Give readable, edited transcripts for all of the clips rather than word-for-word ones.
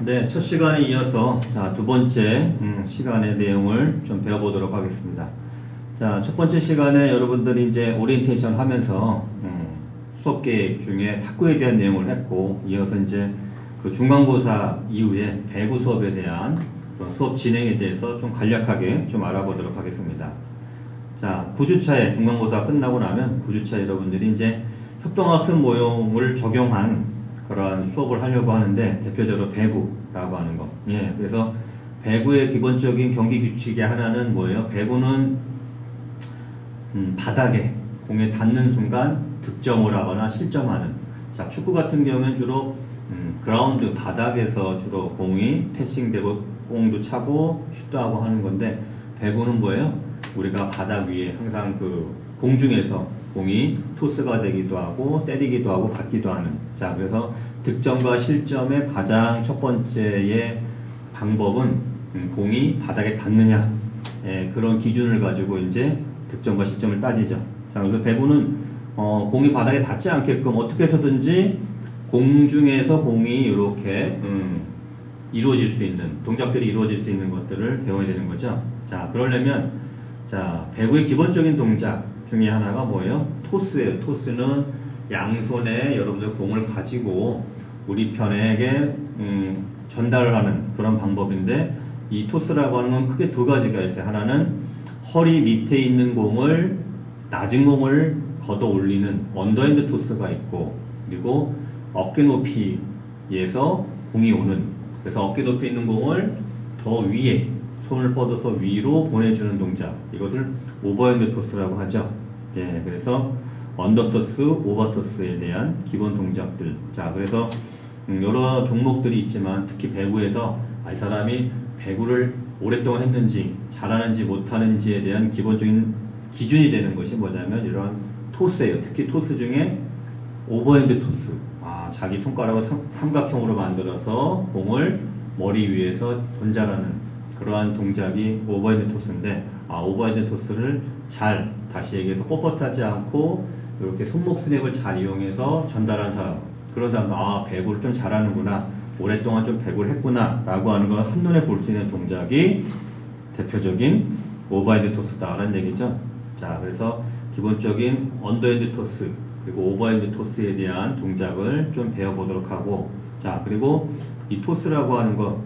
네, 첫 시간에 이어서 두 번째 시간의 내용을 좀 배워보도록 하겠습니다. 자, 첫 번째 시간에 여러분들이 이제 오리엔테이션 하면서 수업 계획 중에 탁구에 대한 내용을 했고, 이어서 이제 그 중간고사 이후에 배구 수업에 대한 그런 수업 진행에 대해서 좀 간략하게 좀 알아보도록 하겠습니다. 자, 9주차에 중간고사 끝나고 나면 9주차에 여러분들이 이제 협동학습 모형을 적용한 그러한 수업을 하려고 하는데, 대표적으로 배구라고 하는 거. 예, 그래서 배구의 기본적인 경기 규칙의 하나는 뭐예요? 배구는 바닥에 공에 닿는 순간 득점을 하거나 실점하는. 자, 축구 같은 경우는 주로 그라운드 바닥에서 주로 공이 패싱되고 공도 차고 슛도 하고 하는 건데, 배구는 뭐예요? 우리가 바닥 위에 항상 그 공중에서 공이 토스가 되기도 하고 때리기도 하고 받기도 하는. 자, 그래서 득점과 실점의 가장 첫 번째의 방법은 공이 바닥에 닿느냐, 예, 그런 기준을 가지고 이제 득점과 실점을 따지죠. 자, 그래서 배구는 공이 바닥에 닿지 않게끔 어떻게 해서든지 공중에서 공이 이렇게 이루어질 수 있는 동작들이 이루어질 수 있는 것들을 배워야 되는 거죠. 자, 그러려면 자, 배구의 기본적인 동작 중에 하나가 뭐예요? 토스예요. 토스는 양손에 여러분들 공을 가지고 우리 편에게 전달을 하는 그런 방법인데, 이 토스라고 하는 건 크게 두 가지가 있어요. 하나는 허리 밑에 있는 공을, 낮은 공을 걷어 올리는 언더핸드 토스가 있고, 그리고 어깨 높이에서 공이 오는, 그래서 어깨 높이에 있는 공을 더 위에 손을 뻗어서 위로 보내주는 동작, 이것을 오버핸드 토스라고 하죠. 예, 그래서 언더토스, 오버토스에 대한 기본 동작들. 자, 그래서 여러 종목들이 있지만 특히 배구에서 이 사람이 배구를 오랫동안 했는지 잘하는지 못하는지에 대한 기본적인 기준이 되는 것이 뭐냐면 이러한 토스예요. 특히 토스 중에 오버핸드 토스. 자기 손가락을 삼각형으로 만들어서 공을 머리 위에서 전달하는 그러한 동작이 오버핸드 토스인데, 오버핸드 토스를 잘, 다시 얘기해서 뻣뻣하지 않고 이렇게 손목 스냅을 잘 이용해서 전달한 사람, 그런 사람도 배구를 좀 잘하는구나, 오랫동안 좀 배구를 했구나 라고 하는 걸 한눈에 볼 수 있는 동작이 대표적인 오버핸드 토스다라는 얘기죠. 자, 그래서 기본적인 언더핸드 토스 그리고 오버핸드 토스에 대한 동작을 좀 배워보도록 하고, 자, 그리고 이 토스라고 하는 거,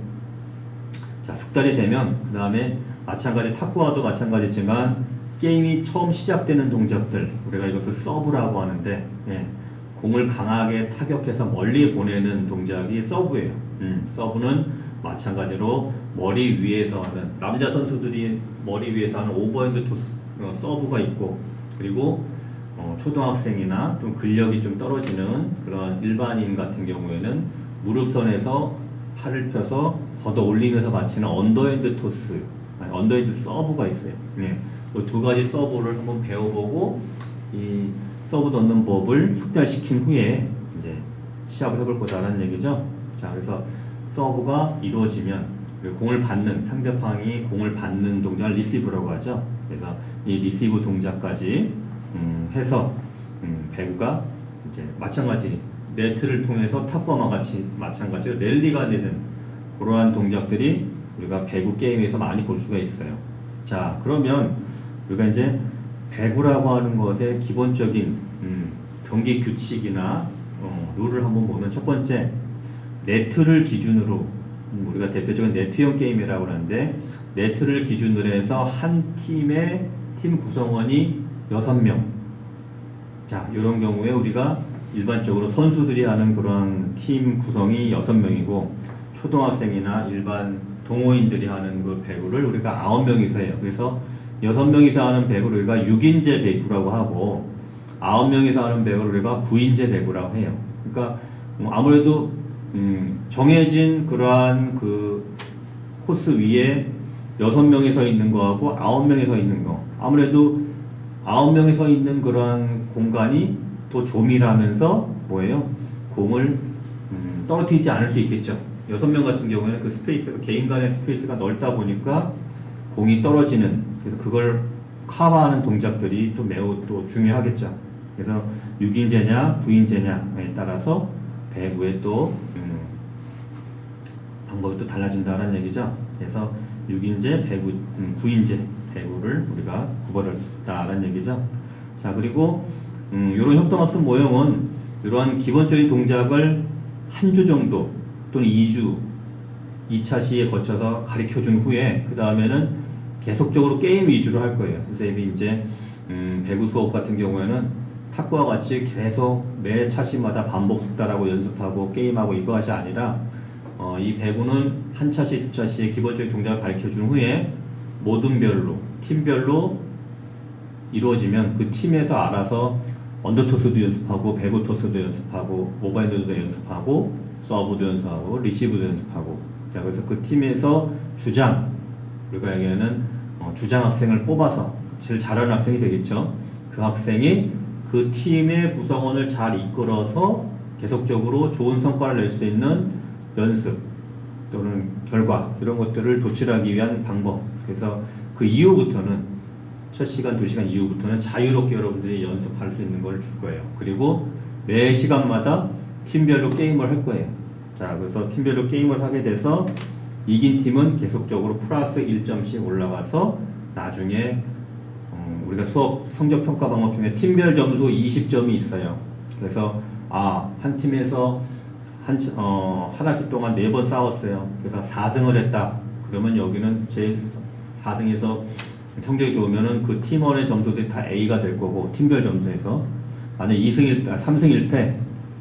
자, 숙달이 되면 그 다음에 마찬가지 탁구와도 마찬가지지만 게임이 처음 시작되는 동작들, 우리가 이것을 서브라고 하는데, 예, 공을 강하게 타격해서 멀리 보내는 동작이 서브예요. 서브는 마찬가지로 머리 위에서 하는, 남자 선수들이 머리 위에서 하는 오버핸드 토스, 서브가 있고, 그리고 초등학생이나 좀 근력이 좀 떨어지는 그런 일반인 같은 경우에는 무릎선에서 팔을 펴서 걷어 올리면서 맞히는 언더핸드 토스, 언더핸드 서브가 있어요. 네. 두 가지 서브를 한번 배워보고 이 서브 넣는 법을 숙달시킨 후에 이제 시합을 해볼 거다라는 얘기죠. 자, 그래서 서브가 이루어지면 공을 받는, 상대방이 공을 받는 동작을 리시브라고 하죠. 그래서 이 리시브 동작까지 해서 배구가 이제 마찬가지 네트를 통해서 탁구와 같이 마찬가지로 랠리가 되는 그러한 동작들이 우리가 배구 게임에서 많이 볼 수가 있어요. 자, 그러면 우리가 이제 배구라고 하는 것의 기본적인 경기 규칙이나 룰을 한번 보면, 첫 번째 네트를 기준으로, 우리가 대표적인 네트형 게임이라고 하는데, 네트를 기준으로 해서 한 팀의 팀 구성원이 6명. 자, 이런 경우에 우리가 일반적으로 선수들이 하는 그런 팀 구성이 6명이고, 초등학생이나 일반 동호인들이 하는 그 배구를 우리가 9명이서 해요. 그래서 6명이서 하는 배구를 우리가 6인제 배구라고 하고, 9명이서 하는 배구를 우리가 9인제 배구라고 해요. 그러니까 아무래도 정해진 그러한 그 코스 위에 6명이 서 있는 거하고 9명이 서 있는 거, 아무래도 9명이 서 있는 그러한 공간이 더 조밀하면서 뭐예요? 공을 떨어뜨리지 않을 수 있겠죠. 6명 같은 경우에는 그 스페이스가, 개인 간의 스페이스가 넓다 보니까 공이 떨어지는, 그래서 그걸 커버하는 동작들이 또 매우 또 중요하겠죠. 그래서 6인제냐 9인제냐에 따라서 배구의 또 방법이 또 달라진다는 얘기죠. 그래서 6인제, 배구, 9인제 배구를 우리가 구별할 수 있다는 얘기죠. 자, 그리고 이런 협동학습 모형은 이러한 기본적인 동작을 한 주 정도 또는 2주 2차 시에 거쳐서 가르쳐 준 후에 그 다음에는 계속적으로 게임 위주로 할 거예요. 선생님이 이제 배구 수업 같은 경우에는 탁구와 같이 계속 매 차시마다 반복 숙달하고 연습하고 게임하고 이것이 아니라 이 배구는 한 차시, 두 차시의 기본적인 동작을 가르쳐 준 후에 모든 별로, 팀별로 이루어지면 그 팀에서 알아서 언더토스도 연습하고 배구 토스도 연습하고 모바일도 연습하고 서브도 연습하고 리시브도 연습하고. 자, 그래서 그 팀에서 주장, 우리가 얘기하는 주장 학생을 뽑아서 제일 잘하는 학생이 되겠죠. 그 학생이 그 팀의 구성원을 잘 이끌어서 계속적으로 좋은 성과를 낼 수 있는 연습 또는 결과 이런 것들을 도출하기 위한 방법. 그래서 그 이후부터는 첫 시간, 2시간 이후부터는 자유롭게 여러분들이 연습할 수 있는 걸 줄 거예요. 그리고 매 시간마다 팀별로 게임을 할 거예요. 자, 그래서 팀별로 게임을 하게 돼서 이긴 팀은 계속적으로 플러스 1점씩 올라가서 나중에 우리가 수업 성적 평가 방법 중에 팀별 점수 20점이 있어요. 그래서 한 팀에서 한 학기 동안 4번 싸웠어요. 그래서 4승을 했다. 그러면 여기는 제일 4승에서 성적이 좋으면은 그 팀원의 점수들이 다 A가 될 거고, 팀별 점수에서 만약 3승 1패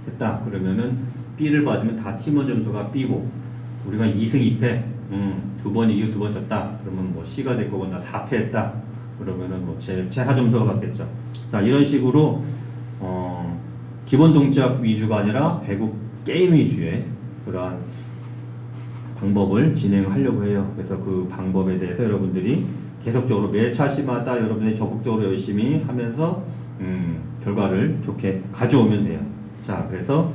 했다 그러면은 B를 받으면 다 팀원 점수가 B고, 우리가 2승 2패 2번 이기고 2번 졌다 그러면 뭐 C가 될 거고, 나 4패 했다 그러면은 뭐 최하 점수가 받겠죠. 자, 이런 식으로 기본 동작 위주가 아니라 배구 게임 위주의 그러한 방법을 진행하려고 해요. 그래서 그 방법에 대해서 여러분들이 계속적으로 매 차시마다 여러분들이 적극적으로 열심히 하면서 결과를 좋게 가져오면 돼요. 자, 그래서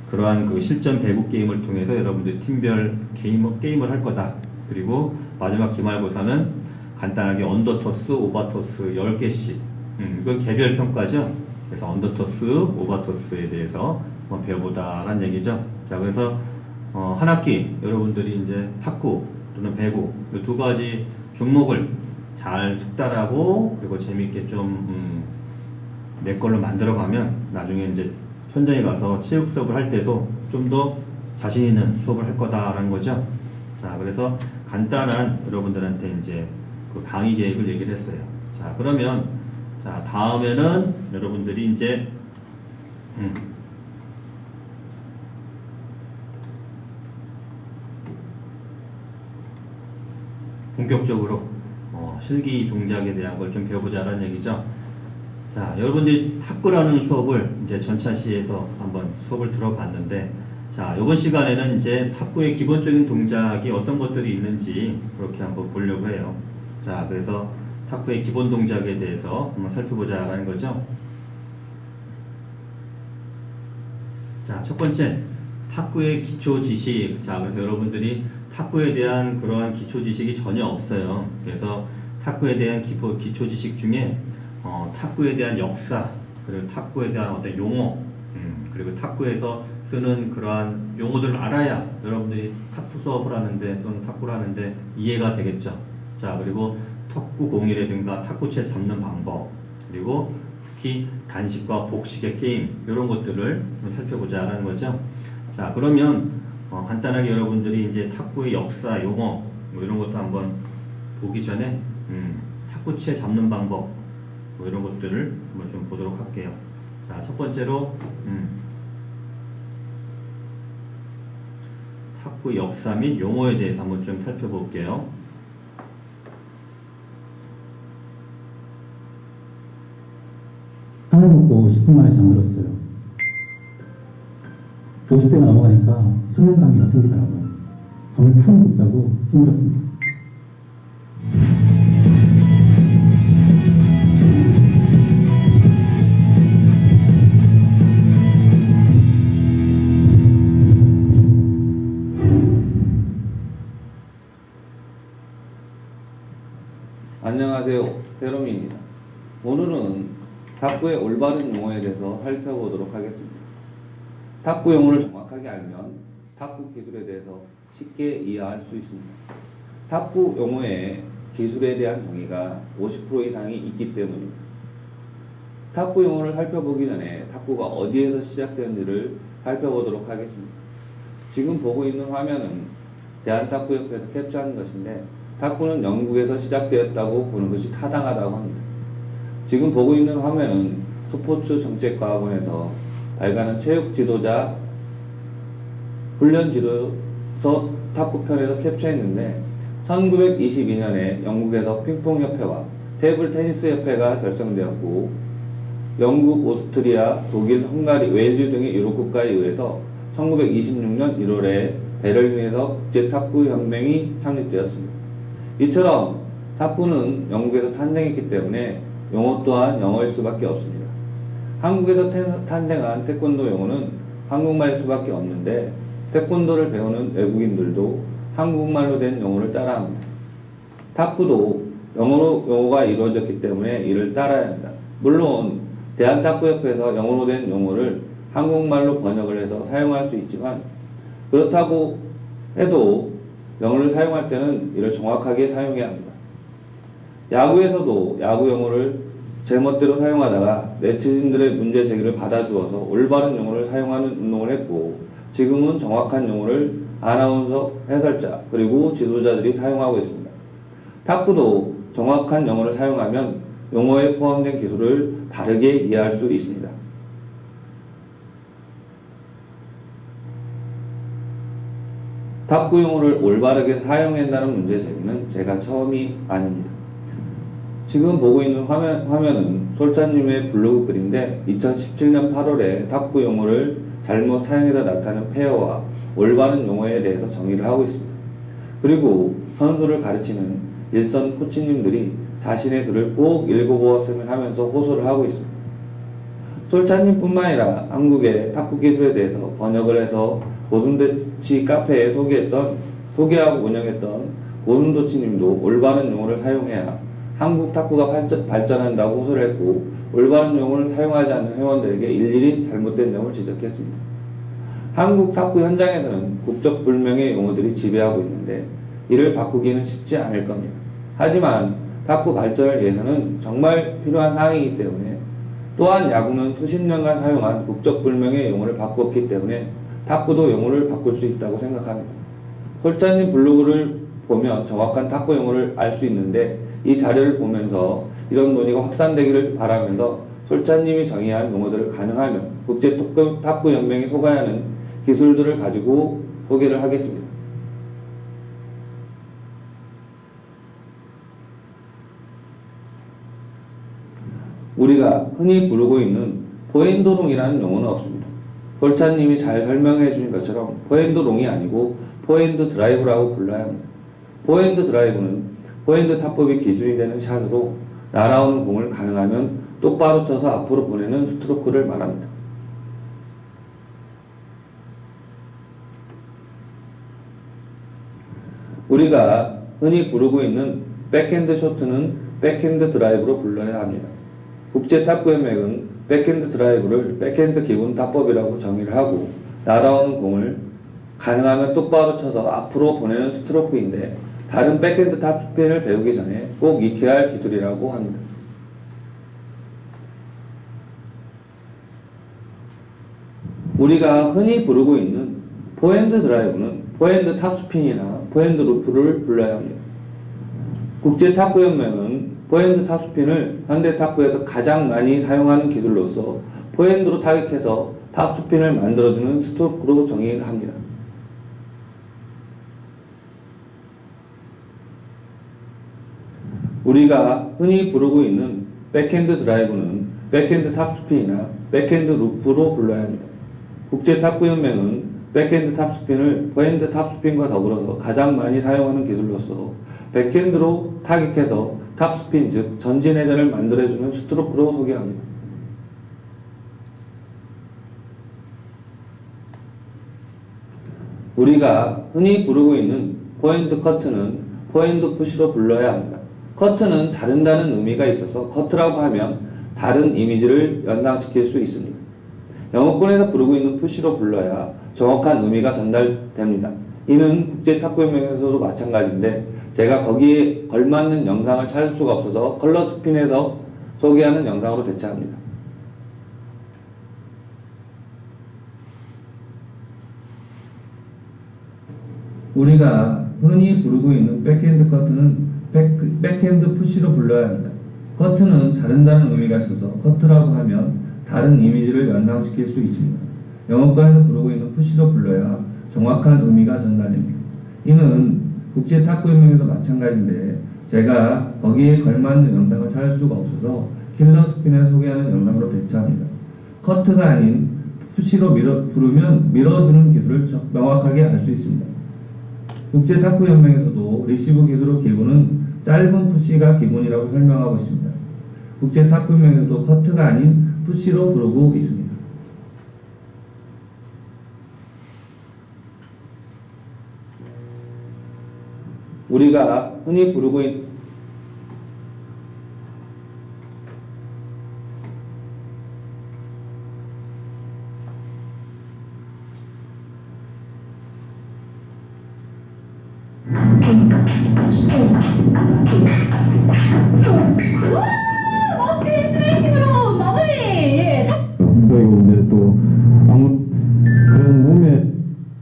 그러한 그 실전 배구 게임을 통해서 여러분들이 팀별 게임을 할 거다. 그리고 마지막 기말고사는 간단하게 언더토스, 오버토스 10개씩. 이건 개별 평가죠. 그래서 언더토스, 오버토스에 대해서 한번 배워보다라는 얘기죠. 자, 그래서 한 학기 여러분들이 이제 탁구 또는 배구 이 두 가지 종목을 잘 숙달하고 그리고 재밌게 좀 내 걸로 만들어가면 나중에 이제 현장에 가서 체육 수업을 할 때도 좀 더 자신 있는 수업을 할 거다라는 거죠. 자, 그래서 간단한 여러분들한테 이제 그 강의 계획을 얘기를 했어요. 자, 그러면 자, 다음에는 여러분들이 이제 본격적으로 실기 동작에 대한 걸 좀 배워보자라는 얘기죠. 자, 여러분들이 탁구라는 수업을 이제 전차시에서 한번 수업을 들어봤는데, 자, 이번 시간에는 이제 탁구의 기본적인 동작이 어떤 것들이 있는지 그렇게 한번 보려고 해요. 자, 그래서 탁구의 기본 동작에 대해서 한번 살펴보자라는 거죠. 자, 첫 번째, 탁구의 기초 지식. 자, 그래서 여러분들이 탁구에 대한 그러한 기초 지식이 전혀 없어요. 그래서 탁구에 대한 기초 지식 중에 탁구에 대한 역사, 그리고 탁구에 대한 어떤 용어, 그리고 탁구에서 쓰는 그러한 용어들을 알아야 여러분들이 탁구 수업을 하는데 또는 탁구를 하는데 이해가 되겠죠. 자, 그리고 탁구 공이라든가 탁구채 잡는 방법, 그리고 특히 단식과 복식의 게임 이런 것들을 좀 살펴보자라는 거죠. 자, 그러면 간단하게 여러분들이 이제 탁구의 역사, 용어 뭐 이런 것도 한번 보기 전에 탁구채 잡는 방법 뭐 이런 것들을 한번 좀 보도록 할게요. 자, 첫 번째로 탁구 역사 및 용어에 대해서 한번 좀 살펴볼게요. 하나 먹고 10분 만에 잠들었어요. 50대가 넘어가니까 수면 장애가 생기더라고요. 잠을 푹 못 자고 힘들었습니다. 안녕하세요, 대롬입니다. 오늘은 탁구의 올바른 용어에 대해서 살펴보도록 하겠습니다. 탁구 용어를 정확하게 알면 탁구 기술에 대해서 쉽게 이해할 수 있습니다. 탁구 용어의 기술에 대한 정의가 50% 이상이 있기 때문입니다. 탁구 용어를 살펴보기 전에 탁구가 어디에서 시작되는지를 살펴보도록 하겠습니다. 지금 보고 있는 화면은 대한탁구협회에서 캡처한 것인데 탁구는 영국에서 시작되었다고 보는 것이 타당하다고 합니다. 지금 보고 있는 화면은 스포츠정책과학원에서 발간한 체육 지도자 훈련 지도서 탁구 편에서 캡처했는데 1922년에 영국에서 핑퐁협회와 테이블 테니스 협회가 결성되었고 영국, 오스트리아, 독일, 헝가리, 웨일즈 등의 유럽 국가에 의해서 1926년 1월에 베를린에서 국제탁구연맹이 창립되었습니다. 이처럼 탁구는 영국에서 탄생했기 때문에 용어 또한 영어일 수밖에 없습니다. 한국에서 탄생한 태권도 용어는 한국말일 수밖에 없는데 태권도를 배우는 외국인들도 한국말로 된 용어를 따라합니다. 탁구도 영어로 용어가 이루어졌기 때문에 이를 따라야 합니다. 물론 대한탁구협회에서 영어로 된 용어를 한국말로 번역을 해서 사용할 수 있지만 그렇다고 해도 영어를 사용할 때는 이를 정확하게 사용해야 합니다. 야구에서도 야구 용어를 제멋대로 사용하다가 네티즌들의 문제 제기를 받아주어서 올바른 용어를 사용하는 운동을 했고 지금은 정확한 용어를 아나운서, 해설자, 그리고 지도자들이 사용하고 있습니다. 탁구도 정확한 영어를 사용하면 용어에 포함된 기술을 바르게 이해할 수 있습니다. 탁구 용어를 올바르게 사용한다는 문제 제기는 제가 처음이 아닙니다. 지금 보고 있는 화면은 솔찬님의 블로그 글인데 2017년 8월에 탁구 용어를 잘못 사용해서 나타나는 페어와 올바른 용어에 대해서 정의를 하고 있습니다. 그리고 선수를 가르치는 일선 코치님들이 자신의 글을 꼭 읽어보았으면 하면서 호소를 하고 있습니다. 솔찬님 뿐만 아니라 한국의 탁구 기술에 대해서 번역을 해서 고슴도치 카페에 소개하고 운영했던 고슴도치님도 올바른 용어를 사용해야 한국 탁구가 발전한다고 호소를 했고 올바른 용어를 사용하지 않는 회원들에게 일일이 잘못된 점을 지적했습니다. 한국 탁구 현장에서는 국적불명의 용어들이 지배하고 있는데 이를 바꾸기는 쉽지 않을 겁니다. 하지만 탁구 발전을 위해서는 정말 필요한 사항이기 때문에 또한 야구는 수십 년간 사용한 국적불명의 용어를 바꿨기 때문에 탁구도 용어를 바꿀 수 있다고 생각합니다. 솔찬님 블로그를 보면 정확한 탁구 용어를 알 수 있는데 이 자료를 보면서 이런 논의가 확산되기를 바라면서 솔찬님이 정의한 용어들을 가능하면 국제탁구연맹이 소개하는 기술들을 가지고 소개를 하겠습니다. 우리가 흔히 부르고 있는 포핸드롱이라는 용어는 없습니다. 솔찬님이 잘 설명해 주신 것처럼 포핸드롱이 아니고 포핸드 드라이브라고 불러야 합니다. 포핸드 드라이브는 포핸드 타법이 기준이 되는 샷으로 날아오는 공을 가능하면 똑바로 쳐서 앞으로 보내는 스트로크를 말합니다. 우리가 흔히 부르고 있는 백핸드 쇼트는 백핸드 드라이브로 불러야 합니다. 국제탁구연맹은 백핸드 드라이브를 백핸드 기본 타법이라고 정의를 하고 날아오는 공을 가능하면 똑바로 쳐서 앞으로 보내는 스트로크인데 다른 백핸드 탑스핀을 배우기 전에 꼭 익혀야 할 기술이라고 합니다. 우리가 흔히 부르고 있는 포핸드 드라이브는 포핸드 탑스핀이나 포핸드 루프를 불러야 합니다. 국제탁구연맹은 포핸드 탑스핀을 현대 탁구에서 가장 많이 사용하는 기술로서 포핸드로 타격해서 탑스핀을 만들어주는 스트로크로 정의를 합니다. 우리가 흔히 부르고 있는 백핸드 드라이브는 백핸드 탑스핀이나 백핸드 루프로 불러야 합니다. 국제탁구연맹은 백핸드 탑스핀을 포핸드 탑스핀과 더불어서 가장 많이 사용하는 기술로서 백핸드로 타격해서 탑스핀 즉 전진 회전을 만들어주는 스트로크로 소개합니다. 우리가 흔히 부르고 있는 포핸드 커트는 포핸드 푸시로 불러야 합니다. 커트는 자른다는 의미가 있어서 커트라고 하면 다른 이미지를 연상시킬 수 있습니다. 영어권에서 부르고 있는 푸시로 불러야 정확한 의미가 전달됩니다. 이는 국제탁구연맹에서도 마찬가지인데 제가 거기에 걸맞는 영상을 찾을 수가 없어서 컬러 스핀에서 소개하는 영상으로 대체합니다. 우리가 흔히 부르고 있는 백핸드 커트는 백핸드 푸시로 불러야 합니다. 커트는 자른다는 의미가 있어서 커트라고 하면 다른 이미지를 연상시킬 수 있습니다. 영어권에서 부르고 있는 푸시로 불러야 정확한 의미가 전달됩니다. 이는 국제탁구연맹에도 마찬가지인데 제가 거기에 걸맞는 영상을 찾을 수가 없어서 킬러 스핀을 소개하는 영상으로 대체합니다. 커트가 아닌 푸시로 부르면 밀어주는 기술을 명확하게 알 수 있습니다. 국제탁구연맹에서도 리시브 기술의 기본은 짧은 푸시가 기본이라고 설명하고 있습니다. 국제탁구연맹에서도 커트가 아닌 푸시로 부르고 있습니다. 우리가 흔히 부르고 있는 멋진 스매싱으로 마무리! 예. 근데 또 아무 그런 몸에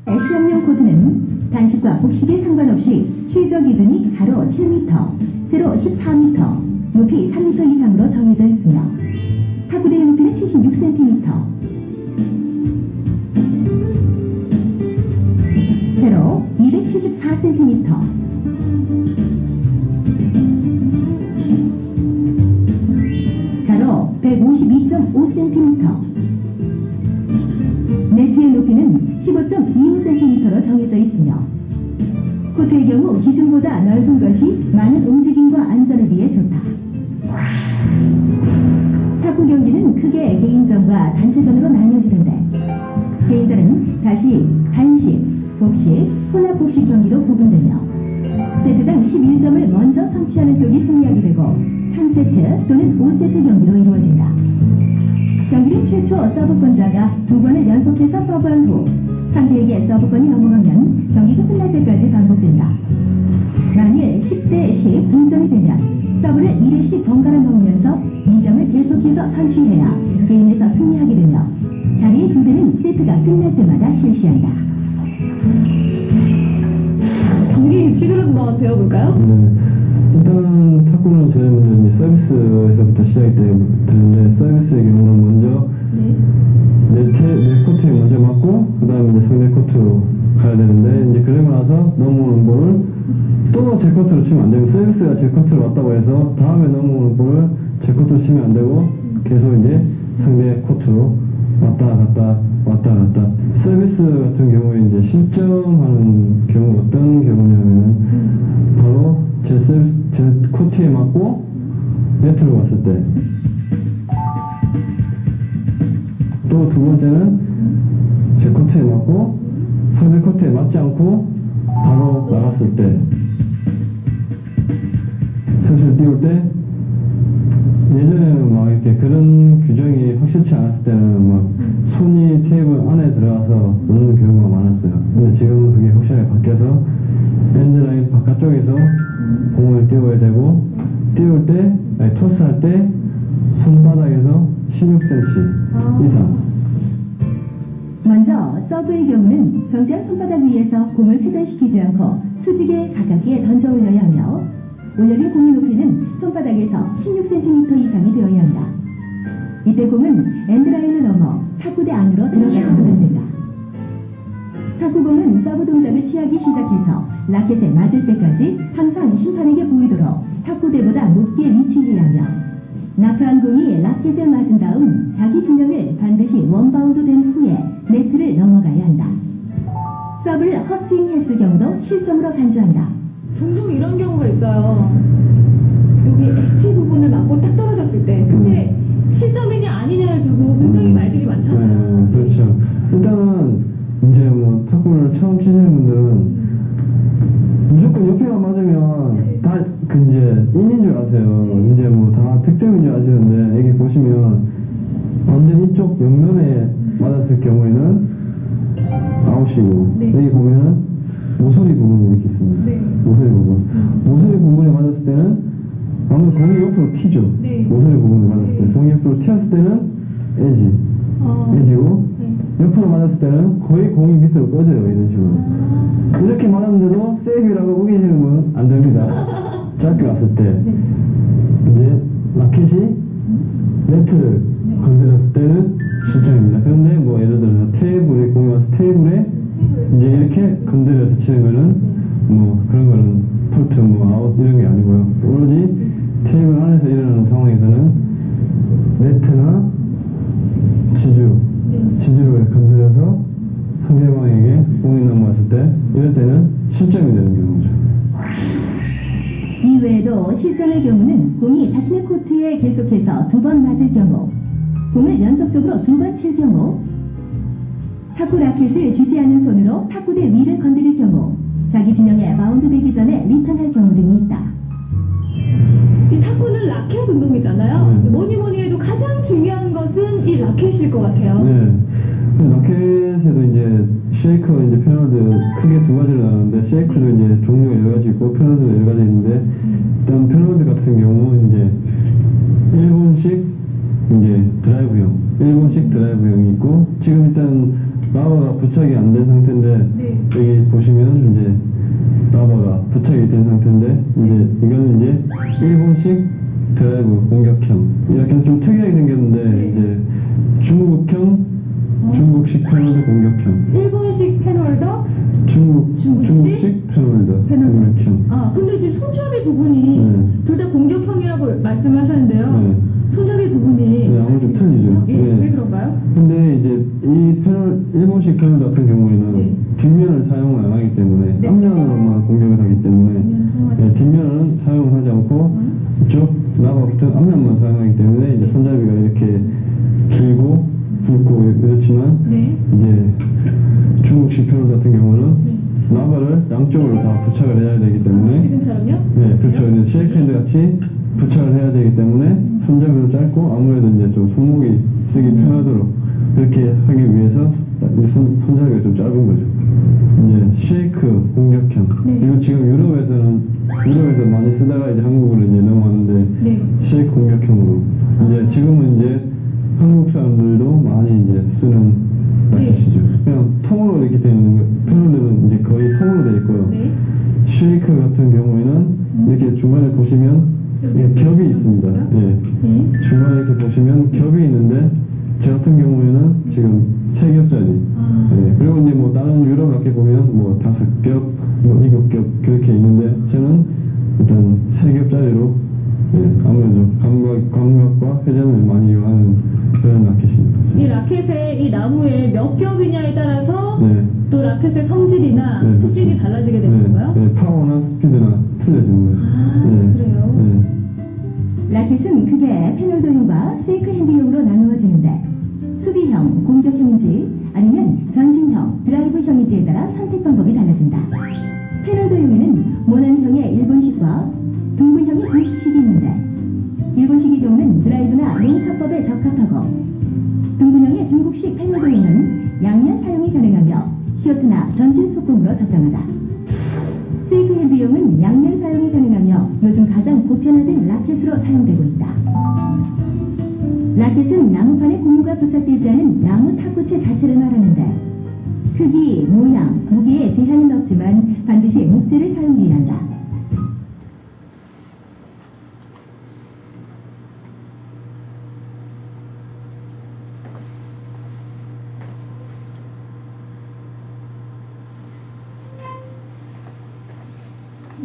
시험용 코트는 단식과 복식에 상관없이 최저 기준이 가로 7m, 세로 14m, 높이 3m 이상으로 정해져 있으며 탁구대의 높이는 76cm, 세로 274cm, 가로 152.5cm, 네트의 높이는 15.25cm로 정해져 있으며 코트의 경우 기준보다 넓은 것이 많은 움직임과 안전을 위해 좋다. 탁구 경기는 크게 개인전과 단체전으로 나뉘어지는데 개인전은 다시 단식, 복식, 혼합 복식 경기로 구분되며 세트당 11점을 먼저 성취하는 쪽이 승리하게 되고 3세트 또는 5세트 경기로 이루어진다. 경기는 최초 서브권자가 2번을 연속해서 서브한 후 상대에게 서브권이 넘어가면 경기가 끝날 때까지 반복된다. 만일 10대 10 동점이 되면 서브를 1회씩 번갈아 넣으면서 2점을 계속해서 선취해야 게임에서 승리하게 되며 자리의 2대는 세트가 끝날 때마다 실시한다. 경기 규칙을 한번 배워볼까요? 일단 탁구는 제일 먼저 이제 서비스에서부터 시작이 되는데 서비스의 경우는 먼저 내 코트에 먼저 맞고 그 다음에 이제 상대 코트로 가야 되는데 이제 그러고 나서 넘어오는 볼을 또 제 코트로 치면 안 되고 서비스가 제 코트로 왔다고 해서 다음에 넘어오는 볼을 제 코트로 치면 안 되고 계속 이제 상대 코트로 왔다 갔다 왔다 갔다. 서비스 같은 경우에 이제 실점하는 경우 어떤 경우냐면은 바로 제 코트에 맞고 네트로 갔을 때. 또 두 번째는 제 코트에 맞고 상대 코트에 맞지 않고 바로 나갔을 때. 서비스를 띄울 때 예전에는 막 이렇게 그런 규정이 확실치 않았을 때는 막 손이 테이블 안에 들어가서 넣는 경우가 많았어요. 근데 지금은 그게 확실하게 바뀌어서 엔드라인 바깥쪽에서 공을 띄워야 되고 띄울 때, 아니 토스할 때 손바닥에서 16cm 이상. 먼저 서브의 경우는 정지한 손바닥 위에서 공을 회전시키지 않고 수직에 가깝게 던져 올려야 하며 올려진 공의 높이는 손바닥에서 16cm 이상이 되어야 한다. 이때 공은 엔드라인을 넘어 탁구대 안으로 들어가서는 안 된다. 탁구공은 서브 동작을 취하기 시작해서 라켓에 맞을 때까지 항상 심판에게 보이도록 탁구대보다 높게 위치해야 하며 라프한 공이 라켓에 맞은 다음 자기 진영을 반드시 원바운드 된 후에 네트를 넘어가야 한다. 서브를 헛스윙했을 경우도 실점으로 간주한다. 종종 이런 경우가 있어요. 여기 엣지 부분을 맞고 딱 떨어졌을 때 근데 실점이냐 아니냐를 두고 굉장히 말들이 많잖아요. 네, 그렇죠. 일단은 이제 뭐 탁구를 처음 치시는 분들은 무조건 옆에만 맞으면 다 그 이제 인인 줄 아세요. 이제 뭐 다 득점인 줄 아시는데 여기 보시면 완전 이쪽 옆면에 맞았을 경우에는 아웃이고 여기 보면은 모서리 부분이 이렇게 있습니다. 네. 모서리 부분. 모서리 부분에 맞았을 때는 아무래도 공이 옆으로 튀죠. 네. 모서리 부분에 맞았을 때. 네. 공이 옆으로 튀었을 때는 에지. 어. 에지고 네. 옆으로 맞았을 때는 거의 공이 밑으로 꺼져요. 이런 식으로. 이렇게 맞았는데도 세이브라고 우기시는 분은 안 됩니다. 짧게 왔을 때. 네. 이제 라켓이 네트를 네. 건드렸을 때는 실점입니다. 그런데 뭐 예를 들어서 테이블에 공이 와서 테이블에 이제 이렇게 건드려서 치는 거는 뭐 그런 거는 폴트 뭐 아웃 이런 게 아니고요. 오로지 테이블 안에서 일어나는 상황에서는 네트나 지주를 건드려서 상대방에게 공이 넘어왔을 때 이럴 때는 실점이 되는 경우죠. 이외에도 실점의 경우는 공이 자신의 코트에 계속해서 2번 맞을 경우, 공을 연속적으로 2번 칠 경우, 탁구 라켓을 쥐지 않은 손으로 탁구대 위를 건드릴 경우, 자기 진영에 마운드 되기 전에 리턴할 경우 등이 있다. 이 탁구는 라켓 운동이잖아요. 네. 뭐니 해도 가장 중요한 것은 이 라켓일 것 같아요. 네. 라켓에도 이제 쉐이커 이제 패널들 크게 두 가지로 나누는데 쉐이크도 이제 종류가 여러 가지 있고 패널도 여러 가지 있는데 일단 패널들 같은 경우 이제 일본식 이제 드라이브형, 일본식 드라이브형이 있고 지금 일단 라바가 부착이 안 된 상태인데 네. 여기 보시면 이제 라바가 부착이 된 상태인데 이제 이거는 이제 일본식 드라이브 공격형 이렇게 해서 좀 특이하게 생겼는데 네. 이제 중국식 패널드 공격형 일본식 패널더, 중국식? 중국식 패널드 패널더. 공격형. 아, 근데 지금 손잡이 부분이 네. 둘 다 공격형이라고 말씀하셨는데요. 네. 손잡이 부분이 네, 아무래도 좀 틀리죠. 예, 네. 왜 그런가요? 근데 이제 이 패널 일본식 패널드 같은 경우에는 네. 뒷면을 사용을 안 하기 때문에 네. 앞면으로만 공격을 하기 때문에 뒷면 사용하지 네, 뒷면은 사용을 하지 않고 이쪽 라바 붙은 앞면만 사용하기 때문에 이제 손잡이가 이렇게 길고 굵고 이렇지만 네. 이제 중국식 패널 같은 경우는 네. 라바를 양쪽으로 다 부착을 해야 되기 때문에 지금처럼요? 네 그렇죠. 이제 쉐이크핸드 같이 부착을 해야 되기 때문에 손잡이도 짧고 아무래도 이제 좀 손목이 쓰기 편하도록 그렇게 하기 위해서 이제 손잡이가 좀 짧은 거죠. 이제 쉐이크 공격형. 네. 이거 지금 유럽에서 많이 쓰다가 이제 한국으로 이제 넘어왔는데 네. 쉐이크 공격형으로 이제 지금은 이제 한국 사람들도 많이 이제 쓰는 네. 라켓이죠. 그냥 통으로 이렇게 되어 있는 거, 패널들은 이제 거의 통으로 되어 있고요. 네. 쉐이크 같은 경우에는 이렇게 중간에 보시면 이게 겹이 있습니다. 예. 네. 중간에 이렇게 보시면 겹이 있는데 저 같은 경우에는 지금 3겹짜리. 아. 예. 그리고 이제 뭐 다른 유럽 라켓 보면 뭐 5겹, 뭐 7겹 그렇게 있는데 저는 일단 3겹짜리로 예. 아무래도 감각과 회전을 많이 이용하는 그런 라켓입니다. 이 라켓의 이 나무에 몇 겹이냐에 따라서 네. 또 라켓의 성질이나 네, 특징이 그렇죠. 달라지게 되는 건가요? 네, 파워나 스피드나 틀려지는 거예요. 아, 네. 그래요? 네. 라켓은 크게 패널도형과 세이크핸드형으로 나누어지는데 수비형, 공격형인지 아니면 전진형, 드라이브형인지에 따라 선택 방법이 달라진다. 패널도형에는 모난형의 일본식과 둥근형의 중국식이 있는데 일본식의 경우는 드라이브나 용타법에 적합하고 둥근형의 중국식 패널도형은 양면 사용이 가능하며 쇼트나 전진 속공으로 적당하다. 세이크핸드형은 양면 사용이 가능하며 요즘 가장 보편화된 라켓으로 사용되고 있다. 라켓은 나무판에 고무가 부착되지 않은 나무 탁구채 자체를 말하는데 크기, 모양, 무게에 제한은 없지만 반드시 목재를 사용해야 한다.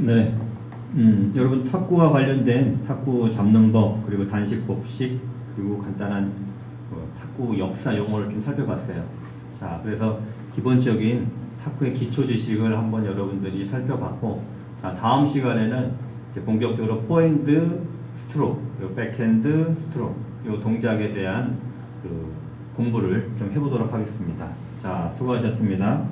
네. 여러분 탁구와 관련된 탁구 잡는 법 그리고 단식 법식 그리고 간단한 탁구 역사 용어를 좀 살펴봤어요. 자, 그래서 기본적인 탁구의 기초 지식을 한번 여러분들이 살펴봤고, 자, 다음 시간에는 이제 본격적으로 포핸드 스트로크 그리고 백핸드 스트로크 이 동작에 대한 그 공부를 좀 해보도록 하겠습니다. 자, 수고하셨습니다.